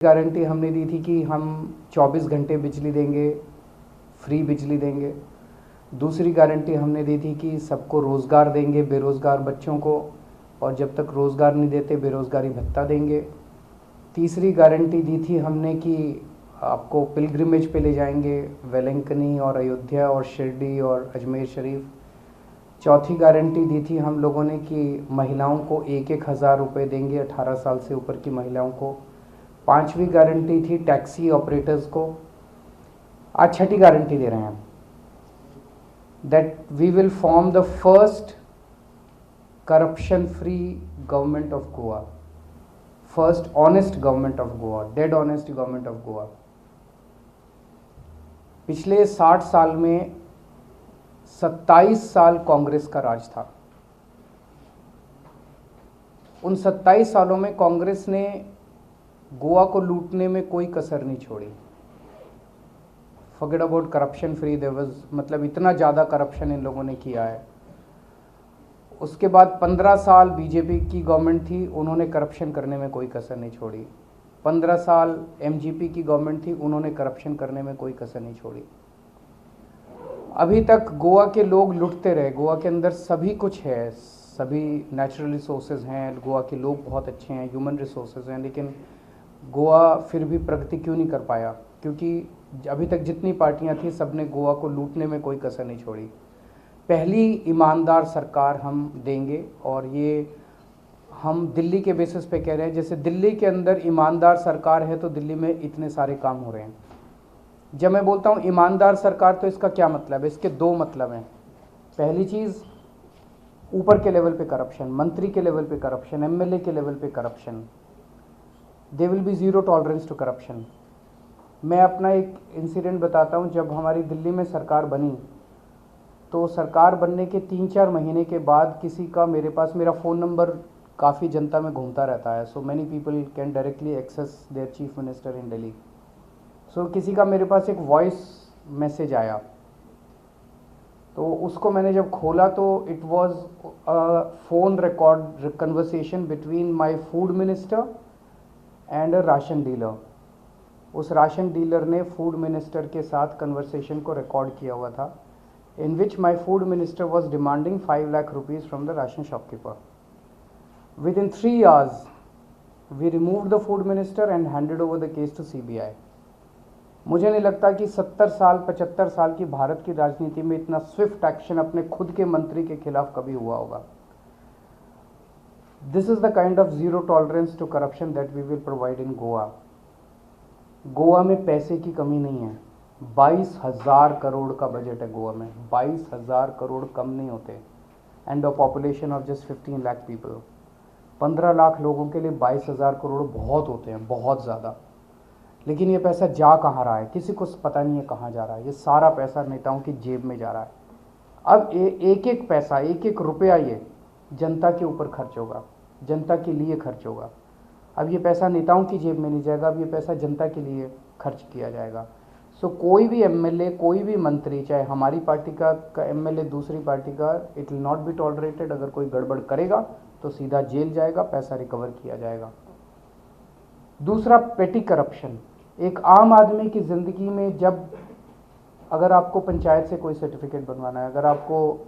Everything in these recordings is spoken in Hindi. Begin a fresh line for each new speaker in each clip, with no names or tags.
गारंटी हमने दी थी कि हम 24 घंटे बिजली देंगे, फ्री बिजली देंगे। दूसरी गारंटी हमने दी थी कि सबको रोज़गार देंगे, बेरोज़गार बच्चों को, और जब तक रोज़गार नहीं देते बेरोज़गारी भत्ता देंगे। तीसरी गारंटी दी थी हमने कि आपको पिलग्रिमेज पे ले जाएंगे, वेलंकनी और अयोध्या और शिरडी और अजमेर शरीफ। चौथी गारंटी दी थी हम लोगों ने कि महिलाओं को 1,000 रुपये देंगे 18 साल से ऊपर की महिलाओं को। पांचवी गारंटी थी टैक्सी ऑपरेटर्स को। आज छठी गारंटी दे रहे हैं that we will form the first corruption free government of Goa, first honest government of Goa, dead honest government of Goa. पिछले 60 साल में 27 साल कांग्रेस का राज था। उन 27 सालों में कांग्रेस ने गोवा को लूटने में कोई कसर नहीं छोड़ी। Forget about corruption free, there was, मतलब इतना ज़्यादा करप्शन इन लोगों ने किया है। उसके बाद 15 साल बीजेपी की गवर्नमेंट थी, उन्होंने करप्शन करने में कोई कसर नहीं छोड़ी। 15 साल एमजीपी की गवर्नमेंट थी, उन्होंने करप्शन करने में कोई कसर नहीं छोड़ी। अभी तक गोवा के लोग लुटते रहे। गोवा के अंदर सभी कुछ है, सभी नेचुरल रिसोर्सेज हैं, गोवा के लोग बहुत अच्छे हैं, ह्यूमन रिसोर्सेज हैं, लेकिन गोवा फिर भी प्रगति क्यों नहीं कर पाया? क्योंकि अभी तक जितनी पार्टियां थी सबने गोवा को लूटने में कोई कसर नहीं छोड़ी। पहली ईमानदार सरकार हम देंगे, और ये हम दिल्ली के बेसिस पे कह रहे हैं। जैसे दिल्ली के अंदर ईमानदार सरकार है तो दिल्ली में इतने सारे काम हो रहे हैं। जब मैं बोलता हूँ ईमानदार सरकार तो इसका क्या मतलब है? इसके दो मतलब हैं। पहली चीज़, ऊपर के लेवल पे करप्शन, मंत्री के लेवल पे करप्शन, एमएलए के लेवल पे corruption, they will be zero tolerance to corruption. मैं अपना एक इंसिडेंट बताता हूँ। जब हमारी दिल्ली में सरकार बनी तो सरकार बनने के 3-4 महीने के बाद किसी का मेरे पास, मेरा फ़ोन नंबर काफ़ी जनता में घूमता रहता है, so many people can directly access their chief minister in Delhi. So किसी का मेरे पास एक वॉइस मैसेज आया, तो उसको मैंने जब खोला तो it was a phone record conversation between my food minister and a ration dealer. उस राशन डीलर ने फूड मिनिस्टर के साथ कन्वर्सेशन को रिकॉर्ड किया हुआ था, in which my food minister was demanding 5 lakh rupees from the ration shopkeeper. Within 3 hours, we removed the food minister and handed over the case to CBI. मुझे नहीं लगता कि 70 साल 75 साल की भारत की राजनीति में इतना स्विफ्ट एक्शन अपने खुद के मंत्री के खिलाफ कभी हुआ होगा। This is the kind of zero tolerance to corruption that we will provide in Goa. Goa में पैसे की कमी नहीं है। 22,000 करोड़ का बजट है गोवा में। 22,000 करोड़ कम नहीं होते, and a population of just 15 lakh people. 15 lakh लोगों के लिए 22,000 करोड़ बहुत होते हैं, बहुत ज़्यादा। लेकिन ये पैसा जा कहाँ रहा है? किसी को पता नहीं है कहाँ जा रहा है। ये सारा पैसा नेताओं की जेब में जा रहा है। अब एक एक पैसा, एक एक रुपया ये जनता के ऊपर खर्च होगा, जनता के लिए खर्च होगा। अब ये पैसा नेताओं की जेब में नहीं जाएगा, अब ये पैसा जनता के लिए खर्च किया जाएगा। सो कोई भी एमएलए, कोई भी मंत्री, चाहे हमारी पार्टी का एमएलए, दूसरी पार्टी का, it will not be tolerated. अगर कोई गड़बड़ करेगा तो सीधा जेल जाएगा, पैसा रिकवर किया जाएगा। दूसरा, पेटी करप्शन। एक आम आदमी की ज़िंदगी में जब, अगर आपको पंचायत से कोई सर्टिफिकेट बनवाना है, अगर आपको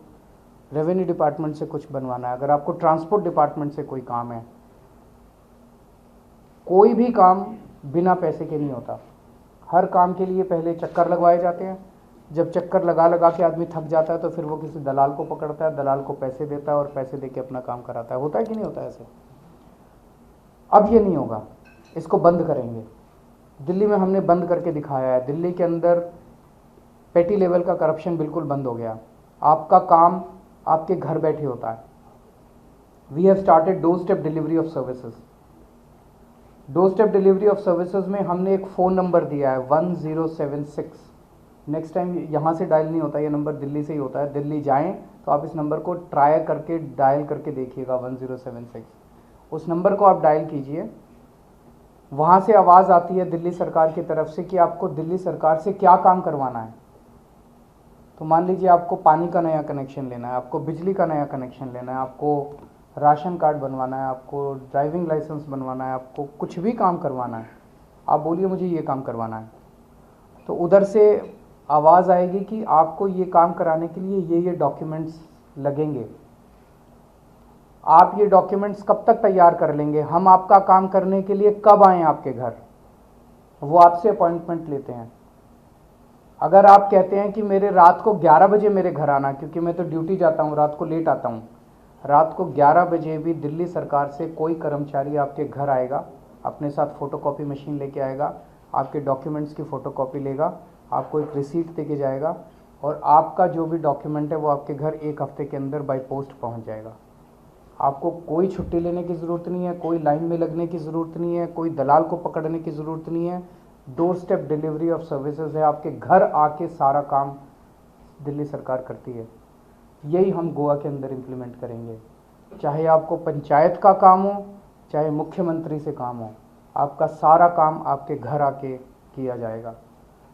रेवेन्यू डिपार्टमेंट से कुछ बनवाना है, अगर आपको ट्रांसपोर्ट डिपार्टमेंट से कोई काम है, कोई भी काम बिना पैसे के नहीं होता। हर काम के लिए पहले चक्कर लगवाए जाते हैं। जब चक्कर लगा लगा के आदमी थक जाता है तो फिर वो किसी दलाल को पकड़ता है, दलाल को पैसे देता है और पैसे देके अपना काम कराता है। होता है कि नहीं होता है ऐसे? अब ये नहीं होगा, इसको बंद करेंगे। दिल्ली में हमने बंद करके दिखाया है। दिल्ली के अंदर पेटी लेवल का करप्शन बिल्कुल बंद हो गया। आपका काम आपके घर बैठे होता है। We have started door step delivery of services. Door step delivery of services में हमने एक फ़ोन नंबर दिया है 1076। नेक्स्ट टाइम यहाँ से डायल नहीं होता, ये नंबर दिल्ली से ही होता है। दिल्ली जाएं तो आप इस नंबर को ट्राई करके डायल करके देखिएगा, 1076। उस नंबर को आप डायल कीजिए, वहाँ से आवाज़ आती है दिल्ली सरकार की तरफ से कि आपको दिल्ली सरकार से क्या काम करवाना है। तो मान लीजिए आपको पानी का नया कनेक्शन लेना है, आपको बिजली का नया कनेक्शन लेना है, आपको राशन कार्ड बनवाना है, आपको ड्राइविंग लाइसेंस बनवाना है, आपको कुछ भी काम करवाना है, आप बोलिए मुझे ये काम करवाना है, तो उधर से आवाज़ आएगी कि आपको ये काम कराने के लिए ये डॉक्यूमेंट्स लगेंगे, आप ये डॉक्यूमेंट्स कब तक तैयार कर लेंगे, हम आपका काम करने के लिए कब आएँ आपके घर। वो आपसे अपॉइंटमेंट लेते हैं। अगर आप कहते हैं कि मेरे रात को 11 बजे मेरे घर आना, क्योंकि मैं तो ड्यूटी जाता हूँ, रात को लेट आता हूँ, रात को 11 बजे भी दिल्ली सरकार से कोई कर्मचारी आपके घर आएगा, अपने साथ फ़ोटोकॉपी मशीन लेके आएगा, आपके डॉक्यूमेंट्स की फ़ोटोकॉपी लेगा, आपको एक रिसीट दे के जाएगा, और आपका जो भी डॉक्यूमेंट है वो आपके घर 1 हफ्ते के अंदर बाय पोस्ट पहुँच जाएगा। आपको कोई छुट्टी लेने की ज़रूरत नहीं है, कोई लाइन में लगने की ज़रूरत नहीं है, कोई दलाल को पकड़ने की ज़रूरत नहीं है। Door step delivery of services है, आपके घर आके सारा काम दिल्ली सरकार करती है। यही हम गोवा के अंदर इम्प्लीमेंट करेंगे। चाहे आपको पंचायत का काम हो, चाहे मुख्यमंत्री से काम हो, आपका सारा काम आपके घर आके किया जाएगा।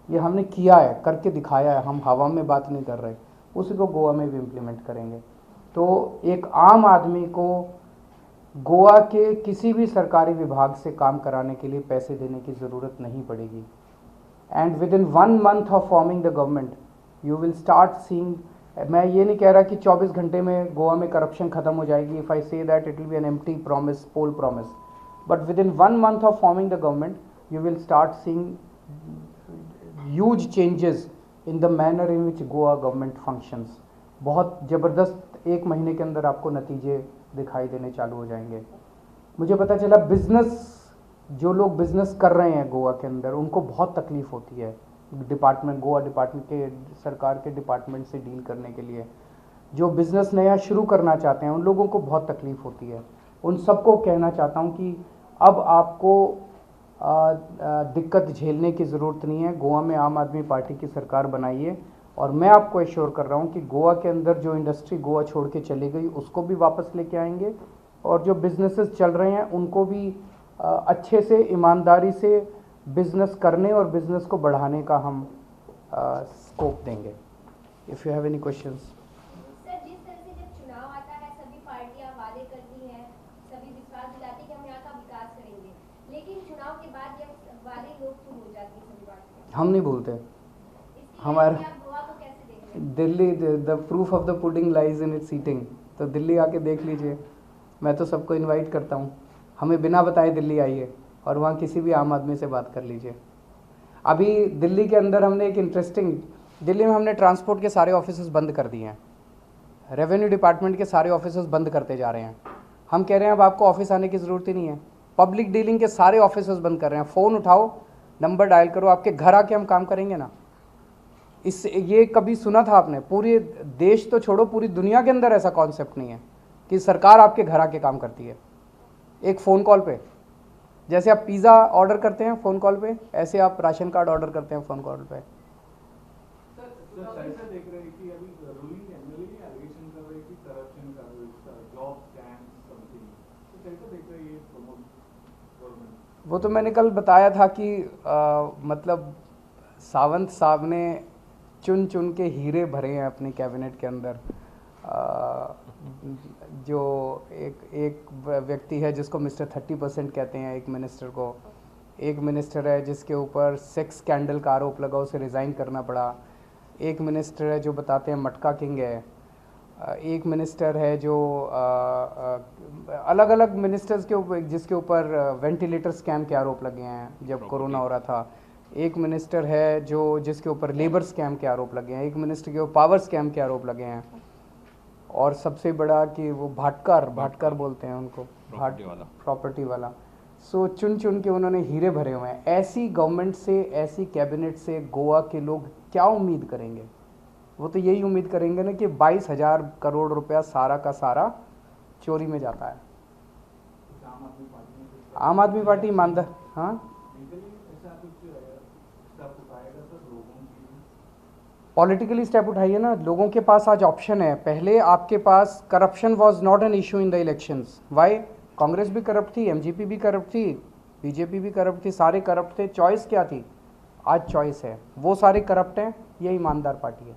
ये हमने किया है, करके दिखाया है, हम हवा में बात नहीं कर रहे, उसी को गोवा में भी इम्प्लीमेंट करेंगे। तो एक आम आदमी को गोवा के किसी भी सरकारी विभाग से काम कराने के लिए पैसे देने की ज़रूरत नहीं पड़ेगी। And with in 1 month of forming the government you will start seeing, मैं ये नहीं कह रहा कि 24 घंटे में गोवा में करप्शन ख़त्म हो जाएगी। If I say that it will be an empty promise, poll promise, but within 1 month of forming the government you will start seeing huge changes in the manner in which Goa government functions. बहुत ज़बरदस्त 1 महीने के अंदर आपको नतीजे दिखाई देने चालू हो जाएंगे। मुझे पता चला बिज़नेस, जो लोग बिज़नेस कर रहे हैं गोवा के अंदर, उनको बहुत तकलीफ़ होती है डिपार्टमेंट, गोवा डिपार्टमेंट के, सरकार के डिपार्टमेंट से डील करने के लिए। जो बिज़नेस नया शुरू करना चाहते हैं उन लोगों को बहुत तकलीफ़ होती है। उन सबको कहना चाहता हूँ कि अब आपको दिक्कत झेलने की ज़रूरत नहीं है। गोवा में आम आदमी पार्टी की सरकार बनाइए, और मैं आपको एश्योर कर रहा हूँ कि गोवा के अंदर जो इंडस्ट्री गोवा छोड़ के चली गई उसको भी वापस लेके आएंगे, और जो बिजनेसेस चल रहे हैं उनको भी अच्छे से, ईमानदारी से बिजनेस करने और बिजनेस को बढ़ाने का हम स्कोप देंगे। If you have any questions.
Sir, जिस तरह से जब चुनाव आता है सभी पार्टियां वादे करती हैं, सभी विश्वास दिलाती हैं कि हम यहाँ का विकास करेंगे, लेकिन चुनाव के बाद जब वादे लोग भूल हो जाती है सभी पार्टियां।
हम नहीं भूलते। हमारा Delhi, the proof of the pudding lies in its eating. तो दिल्ली आके देख लीजिए, मैं तो सबको इनवाइट करता हूँ, हमें बिना बताए दिल्ली आइए और वहाँ किसी भी आम आदमी से बात कर लीजिए। अभी दिल्ली के अंदर हमने एक इंटरेस्टिंग, दिल्ली में हमने ट्रांसपोर्ट के सारे ऑफिसेज बंद कर दिए हैं, रेवेन्यू डिपार्टमेंट के सारे ऑफिसेज बंद करते जा रहे हैं। हम कह रहे हैं अब आपको ऑफिस आने की ज़रूरत ही नहीं है। पब्लिक डीलिंग के सारे ऑफिसेज बंद कर रहे हैं। फ़ोन उठाओ, नंबर डायल करो, आपके घर आके हम काम करेंगे ना। इस ये कभी सुना था आपने? पूरे देश तो छोड़ो, पूरी दुनिया के अंदर ऐसा कॉन्सेप्ट नहीं है कि सरकार आपके घर आके काम करती है एक फ़ोन कॉल पे। जैसे आप पिज़्ज़ा ऑर्डर करते हैं फ़ोन कॉल पे, ऐसे आप राशन कार्ड ऑर्डर करते हैं फ़ोन कॉल पे। वो तो मैंने कल बताया था कि मतलब सावंत साहब ने चुन चुन के हीरे भरे हैं अपनी कैबिनेट के अंदर। जो एक व्यक्ति है जिसको मिस्टर 30% कहते हैं, एक मिनिस्टर को। एक मिनिस्टर है जिसके ऊपर सेक्स स्कैंडल का आरोप लगा, उसे रिज़ाइन करना पड़ा। एक मिनिस्टर है जो बताते हैं मटका किंग है। एक मिनिस्टर है जो अलग अलग मिनिस्टर्स के ऊपर, जिसके ऊपर वेंटिलेटर स्कैम के आरोप लगे हैं जब कोरोना हो रहा था। एक मिनिस्टर है जो जिसके ऊपर लेबर स्कैम के आरोप लगे हैं। एक मिनिस्टर के ऊपर पावर स्कैम के आरोप लगे हैं। और सबसे बड़ा कि वो भाटकर बोलते हैं उनको, प्रॉपर्टी वाला। सो चुन चुन के उन्होंने हीरे भरे हुए हैं। ऐसी गवर्नमेंट से, ऐसी कैबिनेट से गोवा के लोग क्या उम्मीद करेंगे? वो तो यही उम्मीद करेंगे ना कि 22,000 करोड़ रुपया सारा का सारा चोरी में जाता है। आम आदमी पार्टी ईमानदार, हाँ, पॉलिटिकली स्टेप उठाइए ना। लोगों के पास आज ऑप्शन है। पहले आपके पास corruption was not an issue in the elections. Why? Congress भी करप्ट थी, एमजीपी भी करप्ट थी, बीजेपी भी करप्ट थी, सारे करप्ट थे। चॉइस क्या थी? आज चॉइस है। वो सारे करप्ट हैं, ये ईमानदार पार्टी है।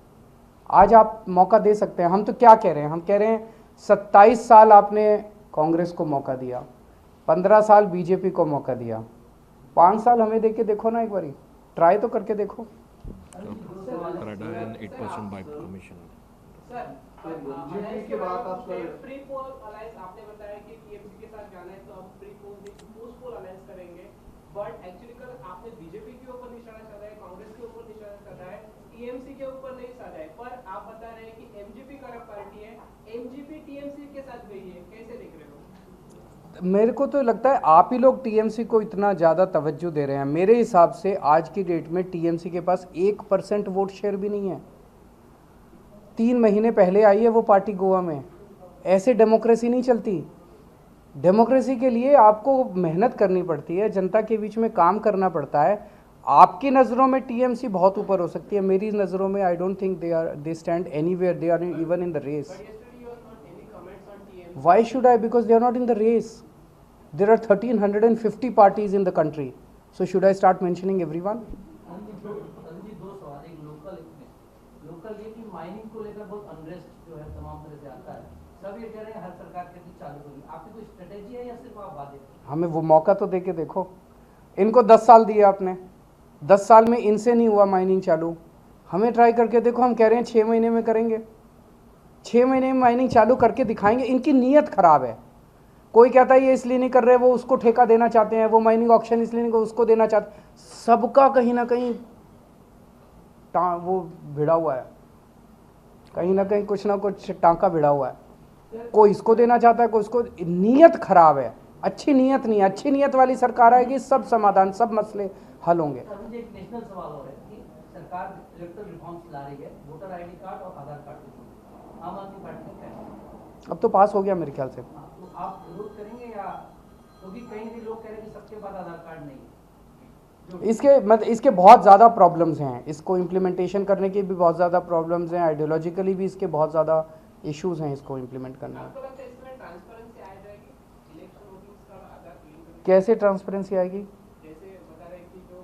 आज आप मौका दे सकते हैं। हम तो क्या कह रहे हैं? हम कह रहे हैं 27 साल आपने कांग्रेस को मौका दिया, 15 साल बीजेपी को मौका दिया, 5 साल हमें दे के देखो ना, एक बारी ट्राई तो करके देखो।
Canada and 8% by commission.
Sir BJP की बात आप कर प्री पोल अलायंस आपने बताया कि टीएमसी के साथ जाना है तो हम प्री पोल नहीं पोस्ट पोल अलायंस करेंगे, बट एक्चुअली कल आपने बीजेपी के ऊपर निशाना साधा है, कांग्रेस के ऊपर निशाना साधा है, टीएमसी के ऊपर नहीं साधा है, पर आप बता रहे हैं कि एमजीपी करप्ट पार्टी है, एमजीपी टीएमसी के साथ गई है, कैसे देख रहे हो?
मेरे को तो लगता है आप ही लोग टीएमसी को इतना ज़्यादा तवज्जो दे रहे हैं। मेरे हिसाब से आज की डेट में टीएमसी के पास 1% वोट शेयर भी नहीं है। 3 महीने पहले आई है वो पार्टी गोवा में। ऐसे डेमोक्रेसी नहीं चलती। डेमोक्रेसी के लिए आपको मेहनत करनी पड़ती है, जनता के बीच में काम करना पड़ता है। आपकी नज़रों में टीएमसी बहुत ऊपर हो सकती है, मेरी नज़रों में I don't think they stand anywhere, they are even in the race. Why should I? Because they are not in the race. There are 1350 parties in the country. So should I start mentioning everyone?
दो सवाल, एक लोकल ये कि माइनिंग को लेकर बहुत अनरेस्ट जो है तमाम तरह से आता है। सब ये कह रहे हैं हर सरकार के लिए चालू होगी, आपकी कोई स्ट्रेटेजी है या सिर्फ आप वादे?
हमें वो मौका तो दे के देखो। इनको 10 साल दिए आपने, 10 साल में इनसे नहीं हुआ माइनिंग चालू। हमें ट्राई करके देखो। हम कह रहे हैं 6 महीने में करेंगे, 6 महीने में माइनिंग चालू करके दिखाएंगे। इनकी नीयत खराब है। कोई कहता है ये इसलिए नहीं कर रहे, वो उसको ठेका देना चाहते हैं, वो माइनिंग ऑक्शन इसलिए नहीं, उसको देना चाहते। सबका कहीं ना कहीं वो भिड़ा हुआ है, कहीं ना कहीं कुछ ना कुछ टांका भिड़ा हुआ है। कोई इसको देना चाहता है, कोई इसको। नीयत खराब है, अच्छी नीयत नहीं है। अच्छी नीयत वाली सरकार आएगी, सब समाधान, सब मसले हल होंगे।
एक नेशनल सवाल हो रहा है कि सरकार इलेक्टोरल रिफॉर्म्स ला रही है, वोटर आईडी कार्ड और आधार कार्ड। आम आदमी पार्टी का फैसला
अब तो पास हो गया मेरे ख्याल से।
तो आप विरोध करेंगे या? क्योंकि कहीं भी लोग कह रहे हैं कि सबके पास आधार कार्ड नहीं है।
इसके बहुत ज़्यादा प्रॉब्लम्स हैं। इसको इम्प्लीमेंटेशन करने की भी बहुत ज़्यादा प्रॉब्लम्स हैं। आइडियोलॉजिकली भी इसके बहुत ज़्यादा इश्यूज हैं इसको इम्प्लीमेंट करने में। कैसे ट्रांसपेरेंसी आएगी?
जैसे बता रहे कि जो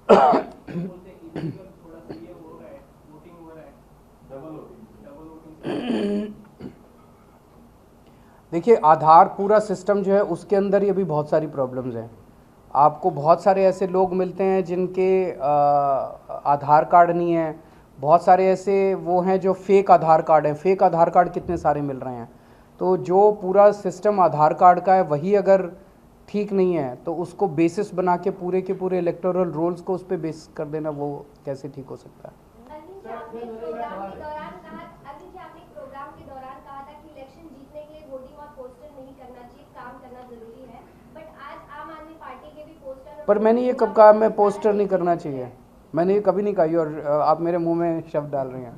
बोलते हैं थोड़ा सा ये हो रहा है, वोटिंग हो रहा है, डबल वोटिंग।
देखिए, आधार पूरा सिस्टम जो है उसके अंदर ये भी बहुत सारी प्रॉब्लम्स हैं। आपको बहुत सारे ऐसे लोग मिलते हैं जिनके आधार कार्ड नहीं है। बहुत सारे ऐसे वो हैं जो फेक आधार कार्ड हैं। फेक आधार कार्ड कितने सारे मिल रहे हैं। तो जो पूरा सिस्टम आधार कार्ड का है वही अगर ठीक नहीं है तो उसको बेसिस बना के पूरे इलेक्टोरल रोल्स को उस पर बेस कर देना, वो कैसे ठीक हो सकता है?
आपने प्रोग्राम के दौरान कहा था कि इलेक्शन जीतने के लिए वोटिंग और पोस्टर नहीं करना चाहिए, काम करना जरूरी है, बट आज आम आदमी पार्टी के भी पोस्टर।
पर मैंने ये कब कहा मैं पोस्टर नहीं करना चाहिए? मैंने ये कभी नहीं कही और आप मेरे मुंह में शब्द डाल रहे हैं।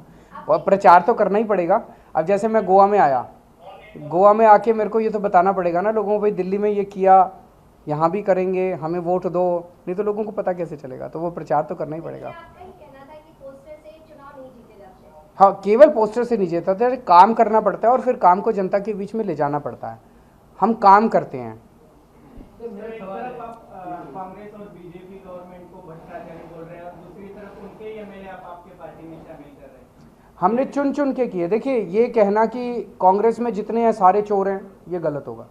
और प्रचार तो करना ही पड़ेगा। अब जैसे मैं गोवा में आया, गोवा में आके मेरे को ये तो बताना पड़ेगा ना लोगों को, भाई दिल्ली में ये किया, यहाँ भी करेंगे, हमें वोट दो, नहीं तो लोगों को पता कैसे चलेगा? तो वो प्रचार तो करना ही पड़ेगा। हाँ, केवल पोस्टर से नहीं जीता था, काम करना पड़ता है और फिर काम को जनता के बीच में ले जाना पड़ता है। हम काम करते हैं।
कांग्रेस और बीजेपी गवर्नमेंट को भ्रष्टाचारी बोल रहे हैं और दूसरी तरफ उनके एमएलए आप आपके पार्टी में शामिल कर रहे हैं।
हमने चुन चुन के किए। देखिए, ये कहना कि कांग्रेस में जितने हैं सारे चोर हैं, ये गलत होगा।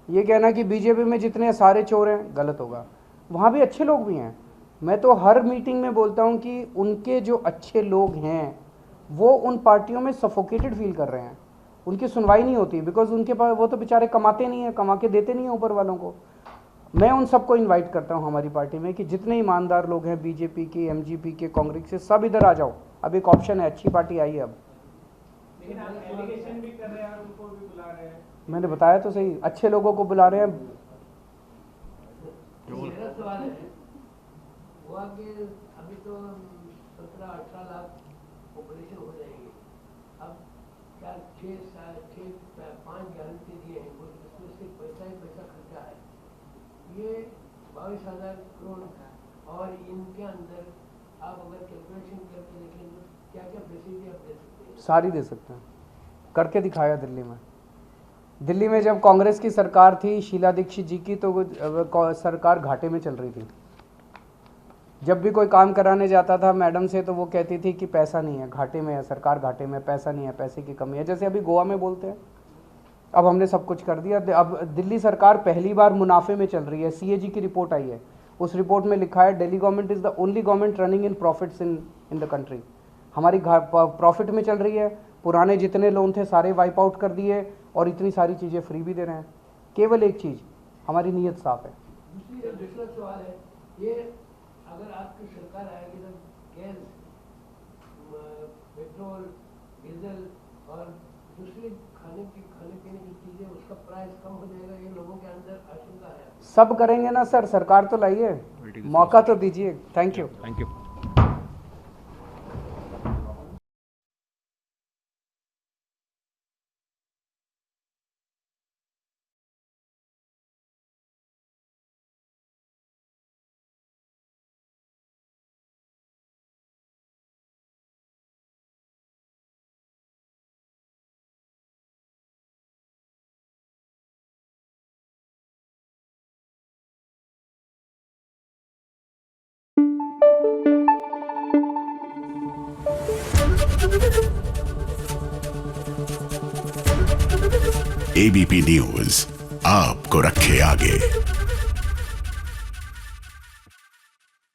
ये कहना कि बीजेपी में जितने हैं सारे चोर हैं, गलत होगा। वहाँ भी अच्छे लोग भी हैं। मैं तो हर मीटिंग में बोलता हूँ कि उनके जो अच्छे लोग हैं वो उन पार्टियों में सफोकेटेड फील कर रहे हैं। उनकी सुनवाई नहीं होती बिकॉज उनके पास, वो तो बेचारे कमाते नहीं हैं, कमा के देते नहीं हैं ऊपर वालों को। मैं उन सबको इनवाइट करता हूं हमारी पार्टी में कि जितने ईमानदार लोग हैं, बीजेपी के, एमजीपी के, कांग्रेस के, सब इधर आ जाओ। अब एक ऑप्शन है, अच्छी पार्टी आई है अब।
लेकिन आप एलिगेशन भी कर रहे हैं और उनको भी बुला रहे हैं।
मैंने बताया तो सही, अच्छे लोगों को बुला रहे हैं।
मेरा सवाल है वो कि अभी तो 17-18 लाख पॉपुलेशन हो जाएगी। अब क्या 5 गारंटी दिए हैं, उसमें से पैसा ही पैसा खर्चा है। ये 22,000 करोड़ और इनके अंदर आप अगर कैलकुलेशन करके देखें तो क्या क्या फैसिलिटी आप दे सकते हैं?
सारी दे सकते हैं, करके दिखाया दिल्ली में। दिल्ली में जब कांग्रेस की सरकार थी शीला दीक्षित जी की, तो वो सरकार घाटे में चल रही थी। जब भी कोई काम कराने जाता था मैडम से तो वो कहती थी कि पैसा नहीं है, घाटे में है सरकार, घाटे में, पैसा नहीं है, पैसे की कमी है। जैसे अभी गोवा में बोलते हैं। अब हमने सब कुछ कर दिया। अब दिल्ली सरकार पहली बार मुनाफे में चल रही है। सीएजी की रिपोर्ट आई है, उस रिपोर्ट में लिखा है Delhi government is the only government running in profits in the country. हमारी प्रॉफिट में चल रही है। पुराने जितने लोन थे सारे वाइप आउट कर दिए और इतनी सारी चीज़ें फ्री भी दे रहे हैं। केवल एक चीज़, हमारी नीयत साफ है।
दूसरा सवाल है, ये अगर आपकी सरकार आएगी तो गैस, पेट्रोल, डीजल और दूसरी खाने पीने की चीज़ें, उसका प्राइस कम हो जाएगा, ये लोगों के अंदर आशंका है।
सब करेंगे ना सर, सरकार तो लाइए, मौका तो दीजिए। Thank you.
Thank you.
ABP news आपको रखे आगे।